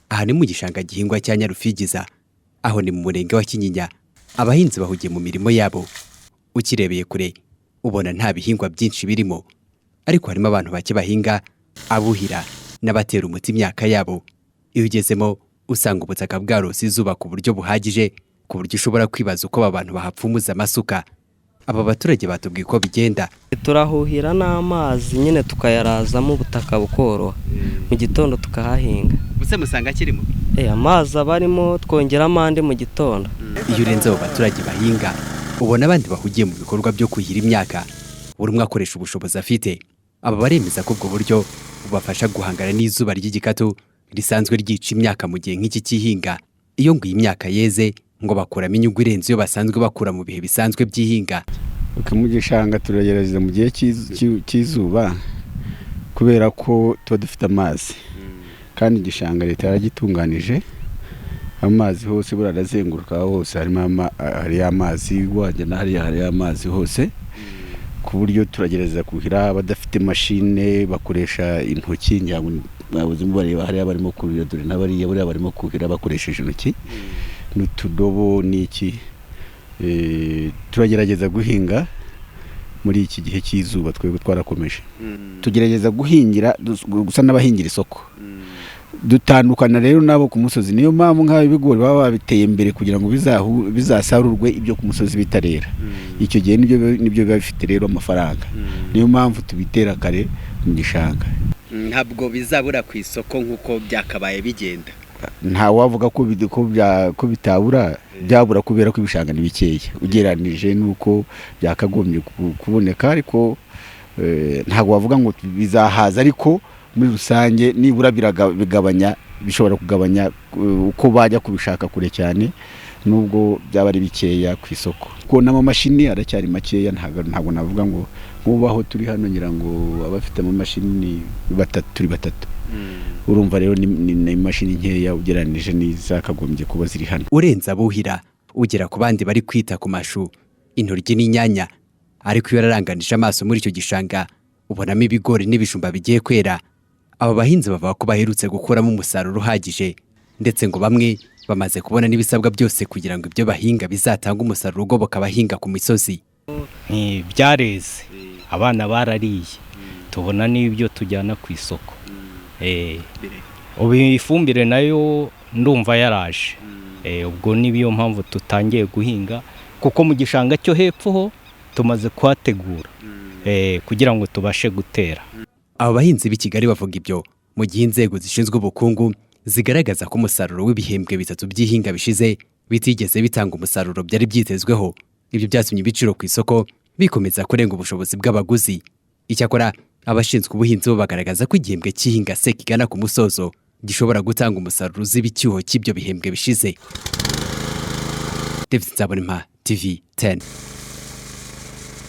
Aha ni mu gishanga gihingwa cya Nyarufigiza, aho ni mu murenge wa Kinyinya. Abahinzi bahugiye mu mirimo yabo. Ukirebeye kure ubona nta bihingwa byinshi birimo, ariko harimo abantu bake bahinga, abuhira n'abatera umuti imyaka yabo. Iyo ugezemo usanga ubutaka bwarose izuba ku buryo buhagije, ku buryo ushobora kwibaza uko abantu bahapfumuza amasuka. Aba baturage batubwiye ko bigenda. Turahuhira n'amazi nyine tukayarazamo ubutaka bukoroha, mu gitondo tukahahinga. Buse musanga kirimo amazi abarimo twongeramo andi mu gitondo. Iyo urenze abo baturage bahinga ubona abandi bahugiye mu bikorwa byo kuhira imyaka, buri umwe akoresha ubushobozi afite. Aba baremeza ko ubwo buryo bubafasha guhangana n'izuba ry'igikatu risanzwe ryica imyaka mu gihe nk'iki cy'ihinga. Iyo ngo iyi myaka yeze ngo bakuramo inyungu irenze iyo basanzwe bakura mu bihe bisanzwe by'ihinga. Mu gishanga turagerageza mu gihe cy'izuba kubera ko tuba dufite amazi, kandi igishanga leta yaragitunganije, amazi hose burarazenguruka hose hari amazi, wajya hari amazi hose, ku buryo turagerageza kuhira. Abadafite mashine bakoresha intoki, nyabuze bareba hari barimo kuhira, dore n'abariya buriya barimo kuhira bakoresheje intoki n'utudobo n'iki. Turagerageza guhinga muri iki gihe cy'izuba, twebwe twarakomeje tugerageza guhingira gusa n'abahingira isoko. Dutandukana rero nabo ku musozi, niyo mpamvu nk'ibigori baba babiteye imbere kugira ngo bizasarurwe ibyo ku musozi bitarera. Icyo gihe nibyo biba bifite rero amafaranga, niyo mpamvu tubitera kare mu gishanga. Ntabwo bizabura ku isoko nk'uko byakabaye bigenda. Nta wavuga ko bitabura, byabura kubera ko ibishanga ni bikeya ugereranije nuko byakagombye kuboneka, ariko ntabwo wavuga ngo bizahaza, ariko muri rusange nibura bigabanya, bishobora kugabanya uko bajya kubishaka kure cyane, nubwo byaba ari bikeya ku isoko. Ko n'amamashini aracyari makeya, ntabwo navuga ngo nk'ubaho turi hano ngira ngo abafite amamashini turi batatu. Urumva rero ni imashini nkeya ugereranije n'izakagombye kuba ziri hano. Urenza abuhira ugera ku bandi bari kwita ku mashu, intoryi n'inyanya, ariko iyo araranganije amaso muri icyo gishanga ubonamo ibigori n'ibijumba bigiye kwera. Aba bahinzi bavuga ko baherutse gukuramo umusaruro uhagije, ndetse ngo bamwe bamaze kubona n'ibisabwa byose kugira ngo ibyo bahinga bizatanga umusaruro ugoboka abahinga ku misozi. Byareze, abana barariye, tubona n'ibyo tujyana ku isoko. Ubu ifumbire nayo ndumva yaraje, ubwo niyo mpamvu tutangiye guhinga, kuko mu gishanga cyo hepfo ho tumaze kuhategura kugira ngo tubashe gutera. Aba bahinzi b'i Kigali bavuga ibyo mu gihe inzego zishinzwe ubukungu zigaragaza ko umusaruro w'ibihembwe bitatu by'ihinga bishize bitigeze bitanga umusaruro byari byitezweho. Ibyo byatumye ibiciro ku isoko bikomeza kurenga ubushobozi bw'abaguzi. Icyakora abashinzwe ubuhinzi bo bagaragaza ko igihembwe cy'ihinga se kigana ku musozo gishobora gutanga umusaruro uziba icyuho cy'ibyo bihembwe bishize. David Nzabonimpa, TV 10.